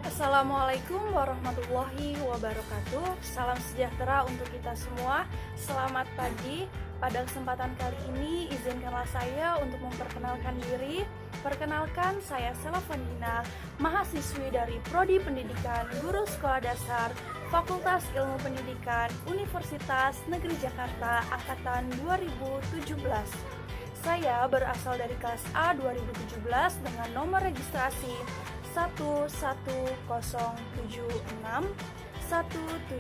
Assalamualaikum warahmatullahi wabarakatuh. Salam sejahtera untuk kita semua. Selamat pagi. Pada kesempatan kali ini izinkanlah saya untuk memperkenalkan diri. Perkenalkan, saya Sela Fandina, mahasiswi dari Prodi Pendidikan Guru Sekolah Dasar Fakultas Ilmu Pendidikan Universitas Negeri Jakarta Angkatan 2017. Saya berasal dari kelas A 2017 dengan nomor registrasi 11076 17021.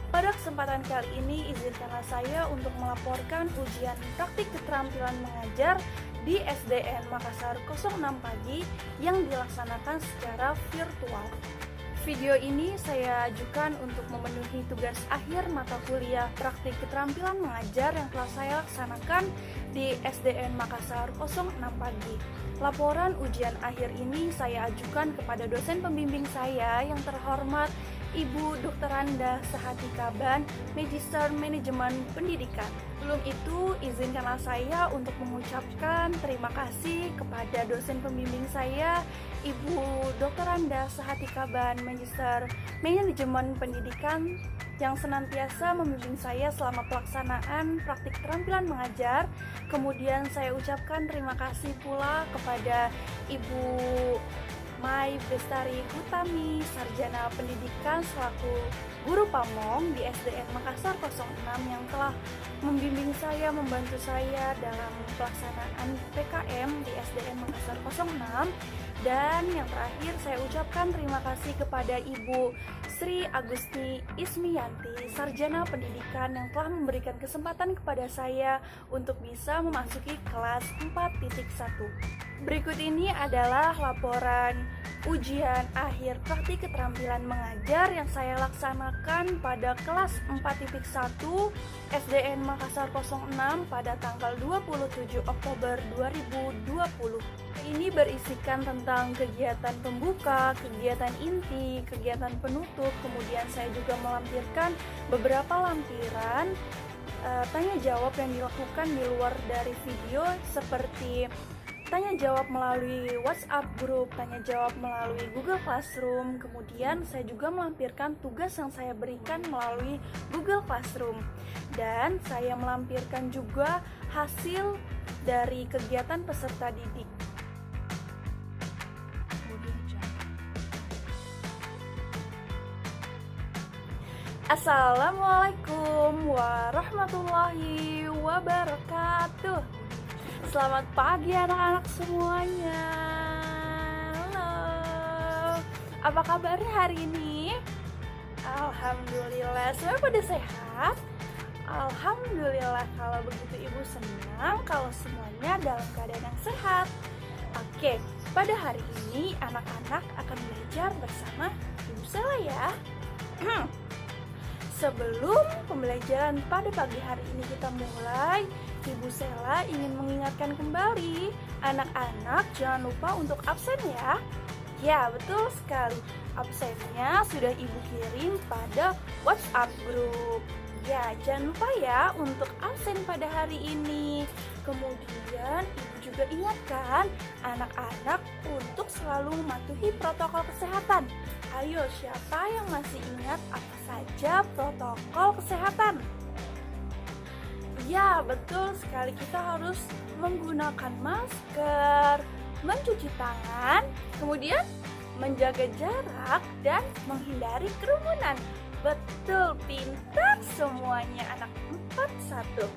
Pada kesempatan kali ini izinkanlah saya untuk melaporkan ujian praktik keterampilan mengajar di SDN Makassar 06 pagi yang dilaksanakan secara virtual. Video ini saya ajukan untuk memenuhi tugas akhir mata kuliah praktik keterampilan mengajar yang telah saya laksanakan di SDN Makassar 06 pagi. Laporan ujian akhir ini saya ajukan kepada dosen pembimbing saya yang terhormat Ibu Dr. Randa Sehati Kaban, Magister Manajemen Pendidikan. Sebelum itu, izinkanlah saya untuk mengucapkan terima kasih kepada dosen pembimbing saya, Ibu Dr. Randa Sehati Kaban, Magister Manajemen Pendidikan, yang senantiasa membimbing saya selama pelaksanaan praktik keterampilan mengajar. Kemudian saya ucapkan terima kasih pula kepada Ibu Mai Bestari Hutami, Sarjana Pendidikan selaku Guru Pamong di SDN Makassar 06 yang telah membimbing saya, membantu saya dalam pelaksanaan PKM di SDN Makassar 06. Dan yang terakhir saya ucapkan terima kasih kepada Ibu Sri Agusti Ismiyanti, Sarjana Pendidikan yang telah memberikan kesempatan kepada saya untuk bisa memasuki kelas 4.1. Berikut ini adalah laporan ujian akhir praktik keterampilan mengajar yang saya laksanakan pada kelas 4.1 SDN Makassar 06 pada tanggal 27 Oktober 2020. Ini berisikan tentang kegiatan pembuka, kegiatan inti, kegiatan penutup, kemudian saya juga melampirkan beberapa lampiran tanya jawab yang dilakukan di luar dari video seperti tanya jawab melalui WhatsApp group, tanya jawab melalui Google Classroom. Kemudian saya juga melampirkan tugas yang saya berikan melalui Google Classroom. Dan saya melampirkan juga hasil dari kegiatan peserta didik. Assalamualaikum warahmatullahi wabarakatuh. Selamat pagi anak-anak semuanya. Halo. Apa kabarnya hari ini? Alhamdulillah, semua pada sehat. Alhamdulillah, kalau begitu Ibu senang kalau semuanya dalam keadaan yang sehat. Oke, pada hari ini anak-anak akan belajar bersama Ibu Sela ya. Sebelum pembelajaran pada pagi hari ini kita mulai, Ibu Sela ingin mengingatkan kembali, anak-anak jangan lupa untuk absen ya. Ya, betul sekali. Absennya sudah Ibu kirim pada WhatsApp group. Ya, jangan lupa ya untuk absen pada hari ini. Kemudian Ibu juga ingatkan anak-anak untuk selalu mematuhi protokol kesehatan. Ayo, siapa yang masih ingat apa saja protokol kesehatan? Ya, betul sekali, kita harus menggunakan masker, mencuci tangan, kemudian menjaga jarak dan menghindari kerumunan. Betul, pintar semuanya anak 41.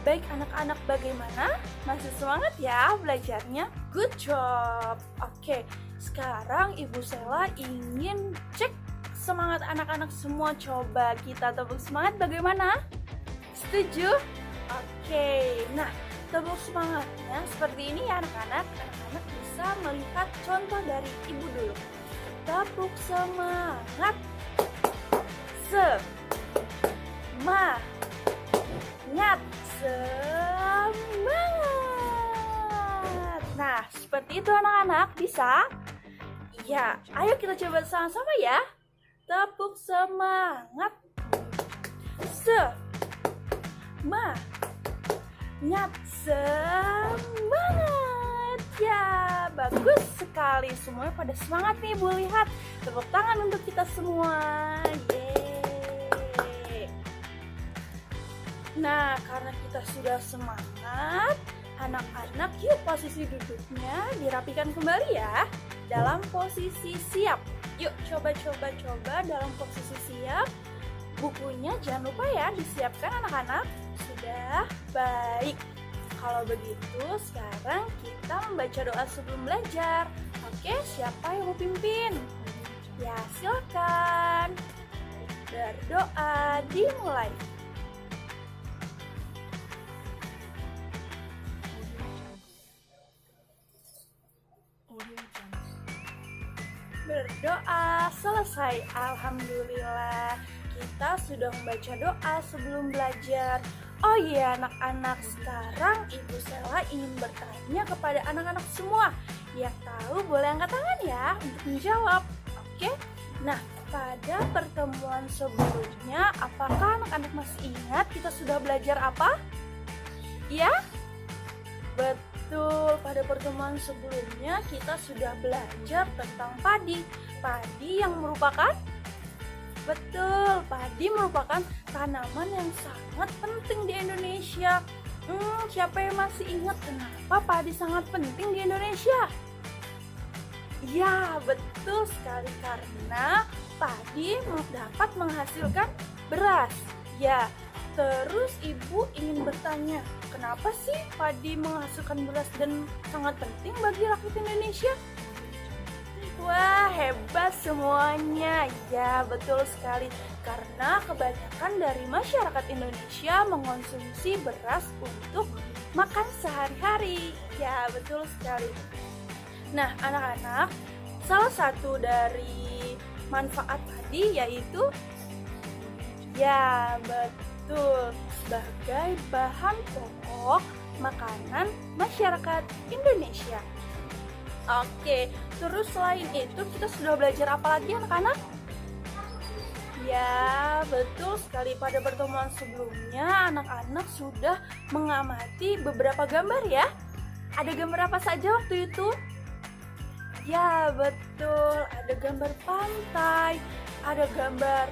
Baik anak-anak, bagaimana? Masih semangat ya belajarnya? Good job. Oke, sekarang Ibu Sela ingin cek semangat anak-anak semua. Coba kita tepuk semangat, bagaimana? Setuju? Oke, nah tepuk semangatnya seperti ini ya anak-anak. Anak-anak bisa melihat contoh dari Ibu dulu. Tepuk semangat. Semangat. Semangat. Nah, seperti itu anak-anak, bisa? Ya, ayo kita coba sama-sama ya. Tepuk semangat. Semangat. Semangat. Ya, bagus sekali. Semuanya pada semangat nih, Bu. Lihat, tepuk tangan untuk kita semua. Yeay. Nah, karena kita sudah semangat, anak-anak yuk posisi duduknya dirapikan kembali ya. Dalam posisi siap. Yuk coba dalam posisi siap. Bukunya jangan lupa ya disiapkan anak-anak. Sudah, baik. Kalau begitu sekarang kita membaca doa sebelum belajar. Oke, siapa yang mau pimpin? Ya, silakan. Berdoa dimulai. Berdoa selesai. Alhamdulillah, kita sudah membaca doa sebelum belajar. Oh iya anak-anak, sekarang Ibu Sela ingin bertanya kepada anak-anak semua. Yang tahu boleh angkat tangan ya untuk menjawab. Oke. Nah, pada pertemuan sebelumnya, apakah anak-anak masih ingat kita sudah belajar apa? Ya? Betul, pada pertemuan sebelumnya kita sudah belajar tentang padi. Padi yang merupakan? Betul, padi merupakan tanaman yang sangat penting di Indonesia. Siapa yang masih ingat kenapa padi sangat penting di Indonesia? Ya, betul sekali, karena padi dapat menghasilkan beras. Ya, terus Ibu ingin bertanya, kenapa sih padi menghasilkan beras dan sangat penting bagi rakyat Indonesia? Wah, hebat semuanya. Ya, betul sekali. Karena kebanyakan dari masyarakat Indonesia mengonsumsi beras untuk makan sehari-hari. Ya, betul sekali. Nah, anak-anak, salah satu dari manfaat padi yaitu, ya, betul, sebagai bahan pokok makanan masyarakat Indonesia. Oke, terus selain itu kita sudah belajar apa lagi anak-anak? Ya, betul sekali, pada pertemuan sebelumnya anak-anak sudah mengamati beberapa gambar ya. Ada gambar apa saja waktu itu? Ya, betul, ada gambar pantai, ada gambar,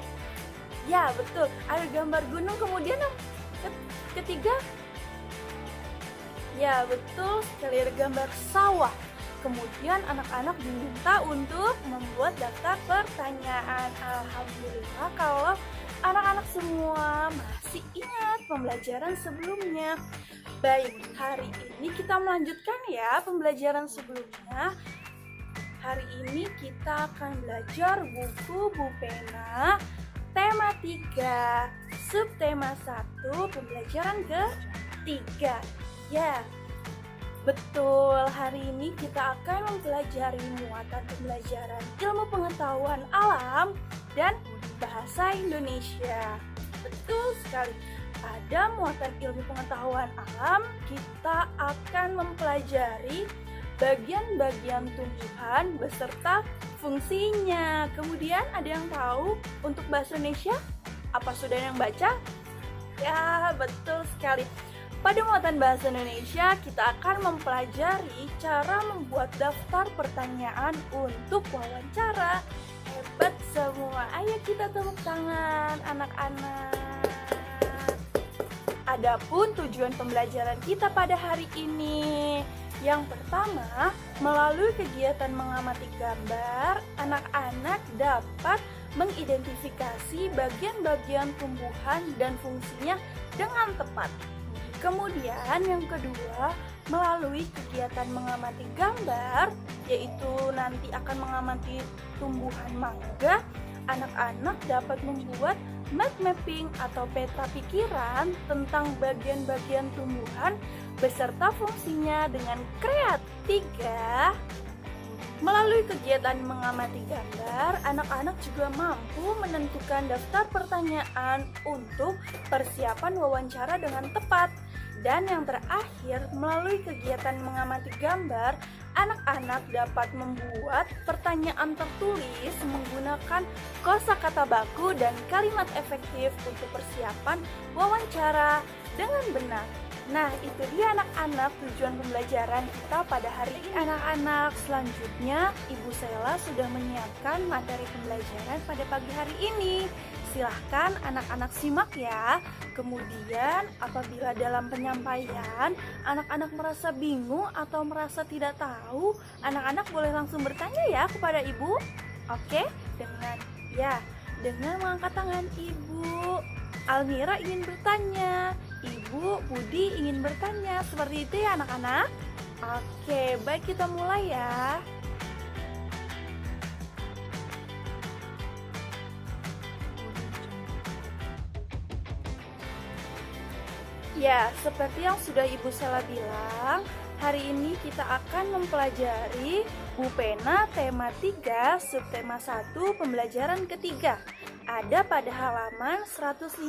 ya betul, ada gambar gunung, kemudian yang ketiga, ya betul sekali, ada gambar sawah. Kemudian anak-anak diminta untuk membuat daftar pertanyaan. Alhamdulillah kalau anak-anak semua masih ingat pembelajaran sebelumnya. Baik, hari ini kita melanjutkan ya pembelajaran sebelumnya. Hari ini kita akan belajar buku Bu Pena, tema 3, subtema 1, pembelajaran ke-3. Ya, betul, hari ini kita akan mempelajari muatan pembelajaran ilmu pengetahuan alam dan bahasa Indonesia. Betul sekali. Pada muatan ilmu pengetahuan alam, kita akan mempelajari bagian-bagian tumbuhan beserta fungsinya. Kemudian ada yang tahu untuk bahasa Indonesia? Apa sudah yang baca? Ya, betul sekali. Pada muatan bahasa Indonesia, kita akan mempelajari cara membuat daftar pertanyaan untuk wawancara. Hebat semua. Ayo kita tepuk tangan, anak-anak. Adapun tujuan pembelajaran kita pada hari ini, yang pertama, melalui kegiatan mengamati gambar, anak-anak dapat mengidentifikasi bagian-bagian tumbuhan dan fungsinya dengan tepat. Kemudian yang kedua, melalui kegiatan mengamati gambar, yaitu nanti akan mengamati tumbuhan mangga, anak-anak dapat membuat mind mapping atau peta pikiran tentang bagian-bagian tumbuhan beserta fungsinya dengan kreatif. Melalui kegiatan mengamati gambar, anak-anak juga mampu menentukan daftar pertanyaan untuk persiapan wawancara dengan tepat. Dan yang terakhir, melalui kegiatan mengamati gambar, anak-anak dapat membuat pertanyaan tertulis menggunakan kosakata baku dan kalimat efektif untuk persiapan wawancara dengan benar. Nah, itu dia anak-anak tujuan pembelajaran kita pada hari ini. Anak-anak, selanjutnya Ibu Sela sudah menyiapkan materi pembelajaran pada pagi hari ini. Silahkan anak-anak simak ya. Kemudian apabila dalam penyampaian anak-anak merasa bingung atau merasa tidak tahu, anak-anak boleh langsung bertanya ya kepada Ibu. Oke, dengan mengangkat tangan. Ibu Almira ingin bertanya, Ibu Budi ingin bertanya. Seperti itu ya anak-anak. Oke, baik, kita mulai ya. Ya, seperti yang sudah Ibu Sela bilang, hari ini kita akan mempelajari Bu Pena tema 3, subtema 1, pembelajaran ketiga. Ada pada halaman 154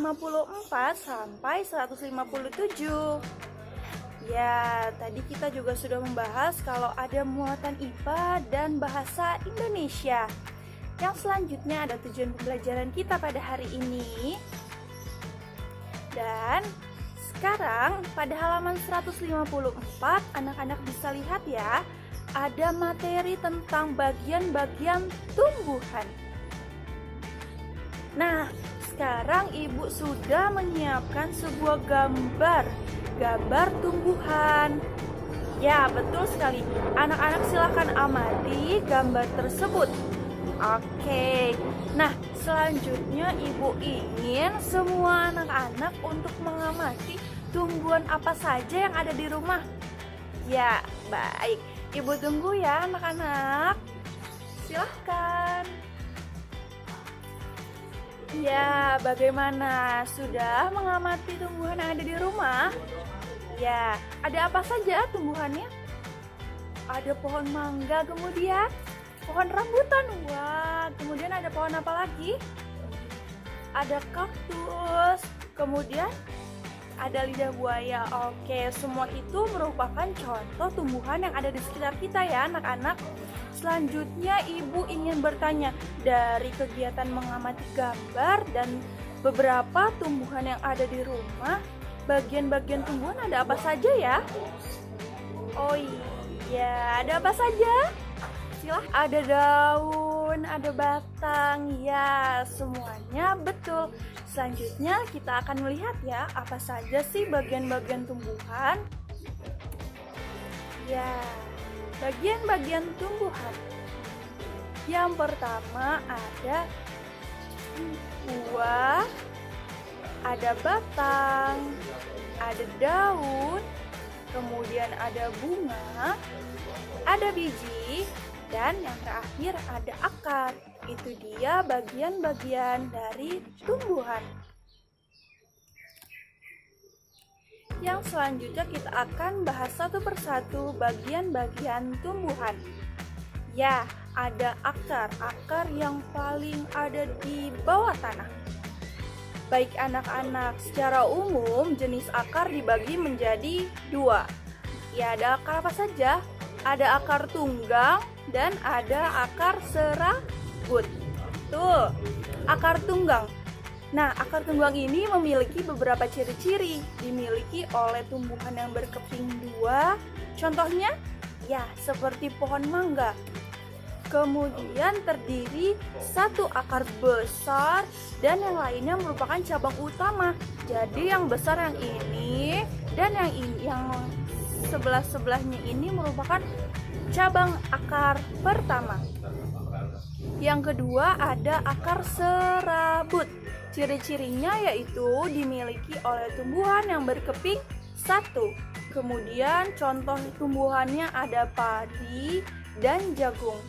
sampai 157. Ya, tadi kita juga sudah membahas kalau ada muatan IPA dan bahasa Indonesia. Yang selanjutnya ada tujuan pembelajaran kita pada hari ini. Dan sekarang pada halaman 154 anak-anak bisa lihat ya, ada materi tentang bagian-bagian tumbuhan. Nah, sekarang Ibu sudah menyiapkan sebuah gambar tumbuhan. Ya, betul sekali. Anak-anak silakan amati gambar tersebut. Oke. Nah, selanjutnya Ibu ingin semua anak-anak untuk mengamati tumbuhan apa saja yang ada di rumah. Ya, baik. Ibu tunggu ya anak-anak. Silahkan. Ya, bagaimana? Sudah mengamati tumbuhan yang ada di rumah? Ya, ada apa saja tumbuhannya? Ada pohon mangga, kemudian pohon rambutan. Wah, kemudian ada pohon apa lagi? Ada kaktus, kemudian ada lidah buaya. Oke, semua itu merupakan contoh tumbuhan yang ada di sekitar kita ya anak-anak. Selanjutnya Ibu ingin bertanya, dari kegiatan mengamati gambar dan beberapa tumbuhan yang ada di rumah, bagian-bagian tumbuhan ada apa saja ya? Oh iya, ada apa saja? Silahkan. Ada daun, ada batang, ya semuanya betul. Selanjutnya kita akan melihat ya, apa saja sih bagian-bagian tumbuhan. Ya, bagian-bagian tumbuhan. Yang pertama ada buah, ada batang, ada daun, kemudian ada bunga, ada biji, dan yang terakhir ada akar. Itu dia bagian-bagian dari tumbuhan. Yang selanjutnya kita akan bahas satu persatu bagian-bagian tumbuhan. Ya, ada akar. Akar yang paling ada di bawah tanah. Baik anak-anak, secara umum jenis akar dibagi menjadi dua. Ya, ada akar apa saja? Ada akar tunggang dan ada akar serabut. Tuh, akar tunggang. Nah, akar tunggang ini memiliki beberapa ciri-ciri. Dimiliki oleh tumbuhan yang berkeping dua. Contohnya, ya seperti pohon mangga. Kemudian terdiri satu akar besar dan yang lainnya merupakan cabang utama. Jadi yang besar yang ini dan yang sebelah-sebelahnya ini merupakan cabang akar pertama. Yang kedua ada akar serabut. Ciri-cirinya yaitu dimiliki oleh tumbuhan yang berkeping satu. Kemudian contoh tumbuhannya ada padi dan jagung.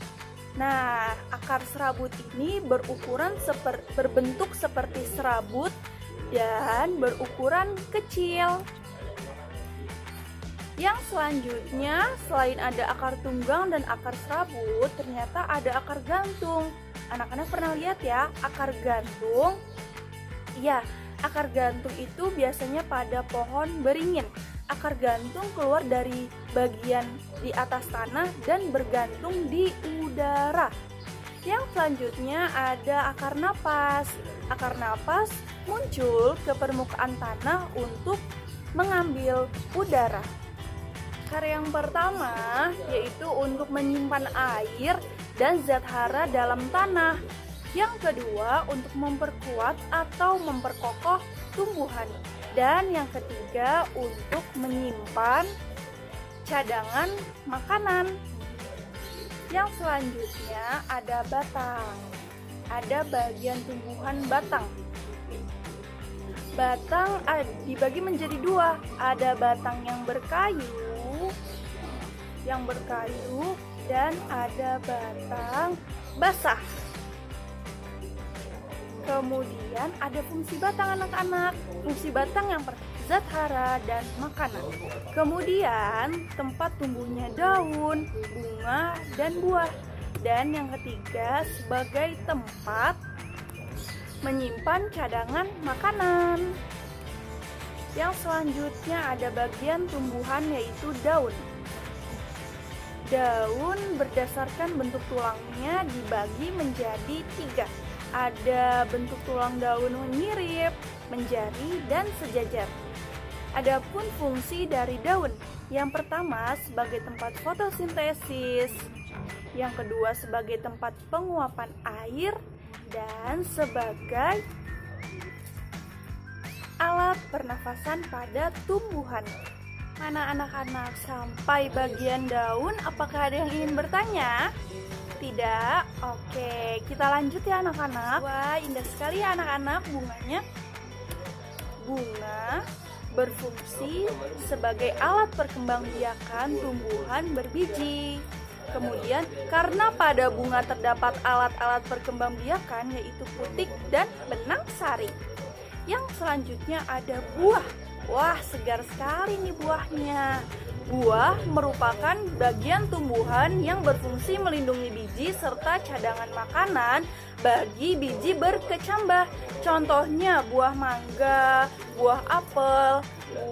Nah, akar serabut ini berbentuk seperti serabut dan berukuran kecil. Yang selanjutnya, selain ada akar tunggang dan akar serabut, ternyata ada akar gantung. Anak-anak pernah lihat ya, akar gantung? Ya, akar gantung itu biasanya pada pohon beringin. Akar gantung keluar dari bagian di atas tanah dan bergantung di udara. Yang selanjutnya ada akar napas. Akar napas muncul ke permukaan tanah untuk mengambil udara. Cara yang pertama yaitu untuk menyimpan air dan zat hara dalam tanah. Yang kedua untuk memperkuat atau memperkokoh tumbuhan. Dan yang ketiga untuk menyimpan cadangan makanan. Yang selanjutnya ada batang. Ada bagian tumbuhan batang. Batang dibagi menjadi dua. Ada batang yang berkayu, dan ada batang basah. Kemudian ada fungsi batang anak-anak. Fungsi batang yang pertama zat hara dan makanan. Kemudian tempat tumbuhnya daun, bunga, dan buah. Dan yang ketiga sebagai tempat menyimpan cadangan makanan. Yang selanjutnya ada bagian tumbuhan yaitu daun. Daun berdasarkan bentuk tulangnya dibagi menjadi 3. Ada bentuk tulang daun menyirip, menjari, dan sejajar. Adapun fungsi dari daun, yang pertama sebagai tempat fotosintesis, yang kedua sebagai tempat penguapan air, dan sebagai alat pernafasan pada tumbuhan. Mana anak-anak sampai bagian daun? Apakah ada yang ingin bertanya? Tidak? Oke, kita lanjut ya anak-anak. Wah, indah sekali ya anak-anak bunganya. Bunga berfungsi sebagai alat perkembangbiakan tumbuhan berbiji. Kemudian, karena pada bunga terdapat alat-alat perkembangbiakan yaitu putik dan benang sari. Yang selanjutnya ada buah. Wah, segar sekali nih buahnya. Buah merupakan bagian tumbuhan yang berfungsi melindungi biji serta cadangan makanan bagi biji berkecambah. Contohnya buah mangga, buah apel.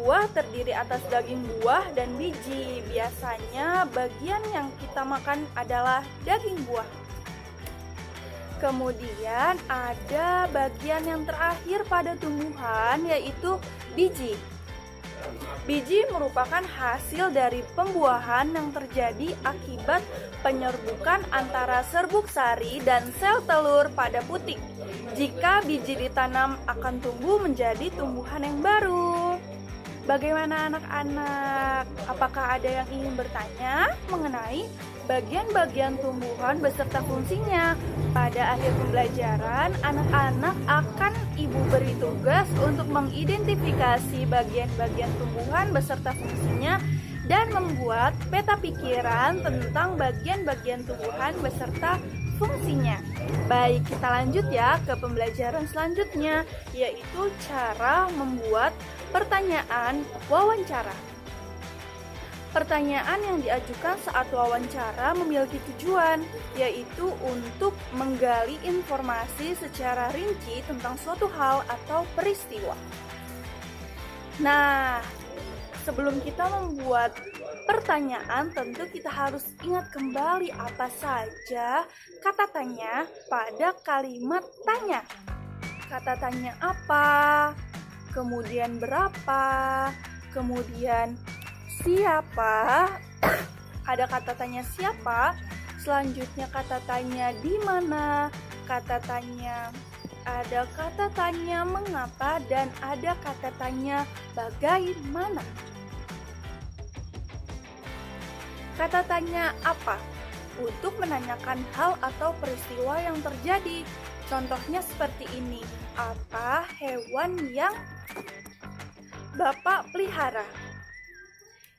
Buah terdiri atas daging buah dan biji. Biasanya bagian yang kita makan adalah daging buah. Kemudian ada bagian yang terakhir pada tumbuhan yaitu biji. Biji merupakan hasil dari pembuahan yang terjadi akibat penyerbukan antara serbuk sari dan sel telur pada putik. Jika biji ditanam akan tumbuh menjadi tumbuhan yang baru. Bagaimana anak-anak? Apakah ada yang ingin bertanya mengenai bagian-bagian tumbuhan beserta fungsinya? Pada akhir pembelajaran, anak-anak akan ibu beri tugas untuk mengidentifikasi bagian-bagian tumbuhan beserta fungsinya dan membuat peta pikiran tentang bagian-bagian tumbuhan beserta fungsinya. Baik, kita lanjut ya ke pembelajaran selanjutnya, yaitu cara membuat pertanyaan wawancara. Pertanyaan yang diajukan saat wawancara memiliki tujuan, yaitu untuk menggali informasi secara rinci tentang suatu hal atau peristiwa. Nah, sebelum kita membuat pertanyaan, tentu kita harus ingat kembali apa saja kata tanya pada kalimat tanya. Kata tanya apa, kemudian berapa, kemudian siapa, ada kata tanya siapa, selanjutnya kata tanya di mana, kata tanya, ada kata tanya mengapa, dan ada kata tanya bagaimana. Kata tanya apa? Untuk menanyakan hal atau peristiwa yang terjadi. Contohnya seperti ini. Apa hewan yang Bapak pelihara?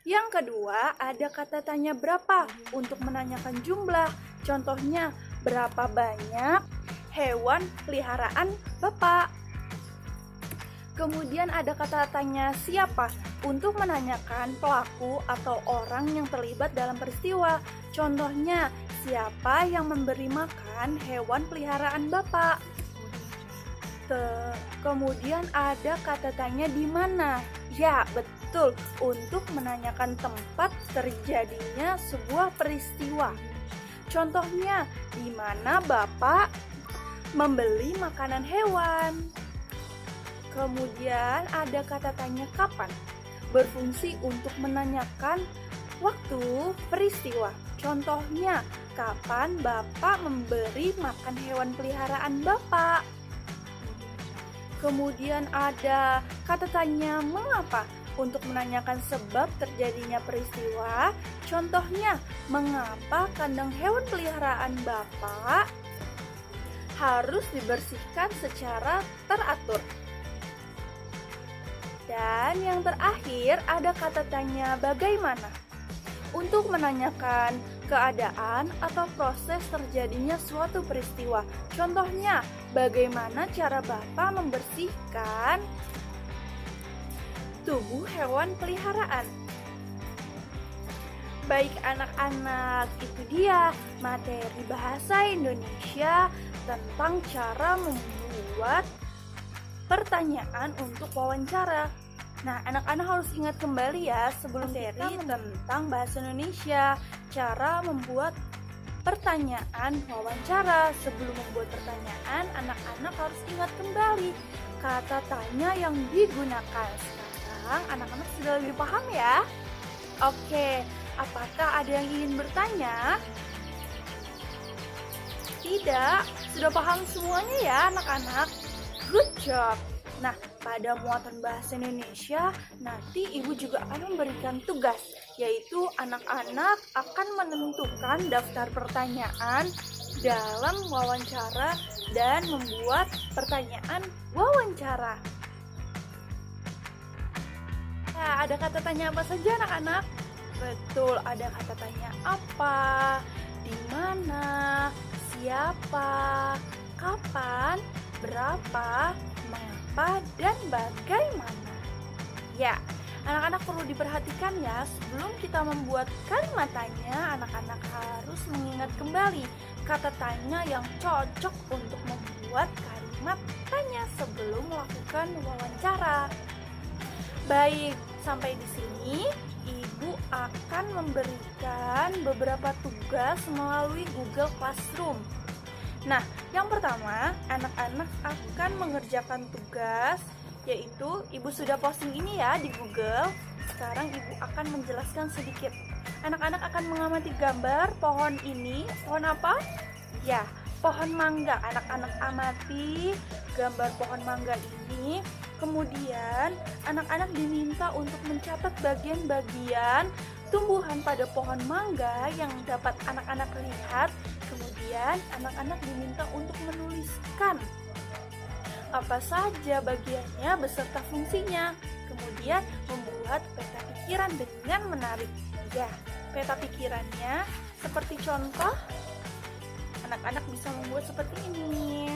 Yang kedua, ada kata tanya berapa untuk menanyakan jumlah. Contohnya, berapa banyak hewan peliharaan Bapak? Kemudian ada kata tanya siapa untuk menanyakan pelaku atau orang yang terlibat dalam peristiwa. Contohnya, siapa yang memberi makan hewan peliharaan Bapak? Kemudian ada kata tanya di mana? Ya, betul, untuk menanyakan tempat terjadinya sebuah peristiwa. Contohnya, di mana Bapak membeli makanan hewan? Kemudian ada kata tanya kapan? berfungsi untuk menanyakan waktu peristiwa. Contohnya, kapan Bapak memberi makan hewan peliharaan Bapak? Kemudian ada kata tanya mengapa untuk menanyakan sebab terjadinya peristiwa. Contohnya, mengapa kandang hewan peliharaan Bapak harus dibersihkan secara teratur? Dan yang terakhir ada kata tanya bagaimana untuk menanyakan keadaan atau proses terjadinya suatu peristiwa. Contohnya, bagaimana cara Bapak membersihkan tubuh hewan peliharaan? Baik anak-anak, itu dia materi bahasa Indonesia tentang cara membuat pertanyaan untuk wawancara. Nah, anak-anak harus ingat kembali ya sebelum materi tentang bahasa Indonesia, cara membuat pertanyaan wawancara. Sebelum membuat pertanyaan, anak-anak harus ingat kembali kata tanya yang digunakan. Sekarang anak-anak sudah lebih paham ya? Oke, apakah ada yang ingin bertanya? Tidak, sudah paham semuanya ya anak-anak? Good job! Nah, pada muatan bahasa Indonesia, nanti ibu juga akan memberikan tugas, yaitu anak-anak akan menentukan daftar pertanyaan dalam wawancara dan membuat pertanyaan wawancara. Nah, ada kata tanya apa saja anak-anak? Betul, ada kata tanya apa, di mana, siapa, kapan, berapa, mengapa, dan bagaimana. Ya, anak-anak perlu diperhatikan ya, sebelum kita membuat kalimat tanya, anak-anak harus mengingat kembali kata tanya yang cocok untuk membuat kalimat tanya sebelum melakukan wawancara. Baik, sampai di sini Ibu akan memberikan beberapa tugas melalui Google Classroom. Nah, yang pertama, anak-anak akan mengerjakan tugas, yaitu Ibu sudah posting ini ya di Google. Sekarang Ibu akan menjelaskan sedikit. Anak-anak akan mengamati gambar pohon ini. Pohon apa? Ya, pohon mangga. Anak-anak amati gambar pohon mangga ini. Kemudian, anak-anak diminta untuk mencatat bagian-bagian tumbuhan pada pohon mangga yang dapat anak-anak lihat. Kemudian anak-anak diminta untuk menuliskan apa saja bagiannya beserta fungsinya. Kemudian membuat peta pikiran dengan menarik. Ya, peta pikirannya seperti contoh, anak-anak bisa membuat seperti ini.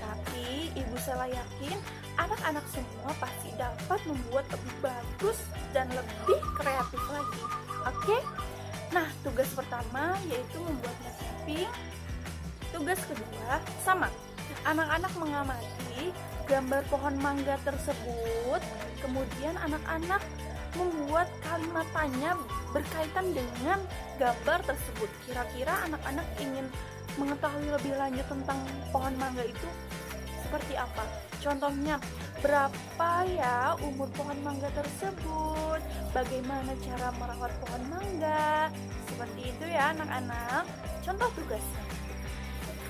Tapi Ibu Sela yakin anak-anak semua pasti dapat membuat lebih bagus dan lebih kreatif lagi. Oke? Nah, tugas pertama yaitu membuat mapping. Tugas kedua sama. Anak-anak mengamati gambar pohon mangga tersebut. Kemudian anak-anak membuat kalimat tanya berkaitan dengan gambar tersebut. Kira-kira anak-anak ingin mengetahui lebih lanjut tentang pohon mangga itu seperti apa? Contohnya, berapa ya umur pohon mangga tersebut? Bagaimana cara merawat pohon mangga? Seperti itu ya anak-anak. Contoh tugasnya.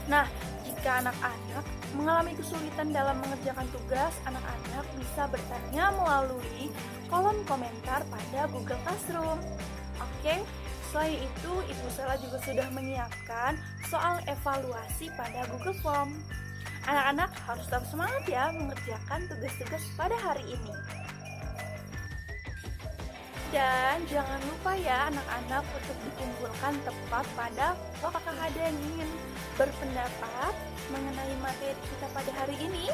Nah, jika anak-anak mengalami kesulitan dalam mengerjakan tugas, anak-anak bisa bertanya melalui kolom komentar pada Google Classroom. Oke, selain itu Ibu Sela juga sudah menyiapkan soal evaluasi pada Google Form. Anak-anak harus tetap semangat ya mengerjakan tugas-tugas pada hari ini. Dan jangan lupa ya anak-anak untuk dikumpulkan tepat pada apakah ada yang ingin berpendapat mengenai materi kita pada hari ini?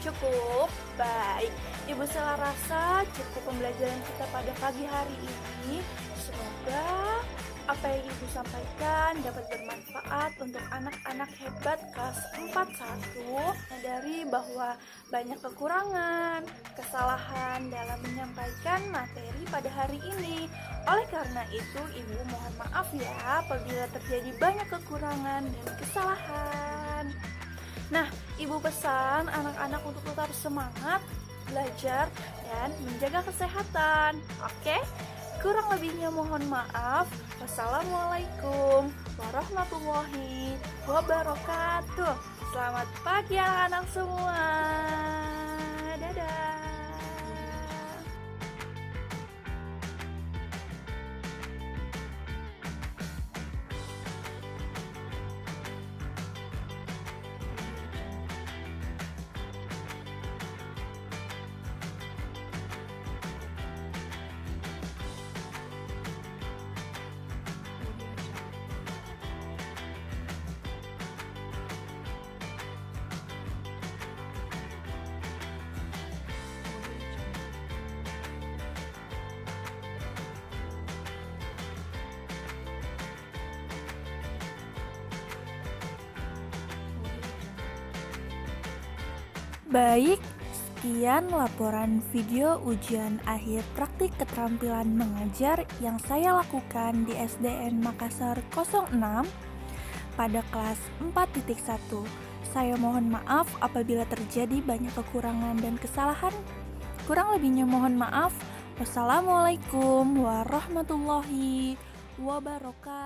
Cukup? Baik, Ibu Sela rasa cukup pembelajaran kita pada pagi hari ini. Semoga apa yang Ibu sampaikan dapat bermanfaat untuk anak-anak hebat kelas 41. Menyadari bahwa banyak kekurangan, kesalahan dalam menyampaikan materi pada hari ini. Oleh karena itu, Ibu mohon maaf ya apabila terjadi banyak kekurangan dan kesalahan. Nah, Ibu pesan anak-anak untuk tetap semangat belajar, dan menjaga kesehatan. Oke? Kurang lebihnya mohon maaf. Wassalamualaikum warahmatullahi wabarakatuh. Selamat pagi anak-anak semua. Dadah. Baik, sekian laporan video ujian akhir praktik keterampilan mengajar yang saya lakukan di SDN Makassar 06 pada kelas 4.1. Saya mohon maaf apabila terjadi banyak kekurangan dan kesalahan. Kurang lebihnya mohon maaf. Wassalamualaikum warahmatullahi wabarakatuh.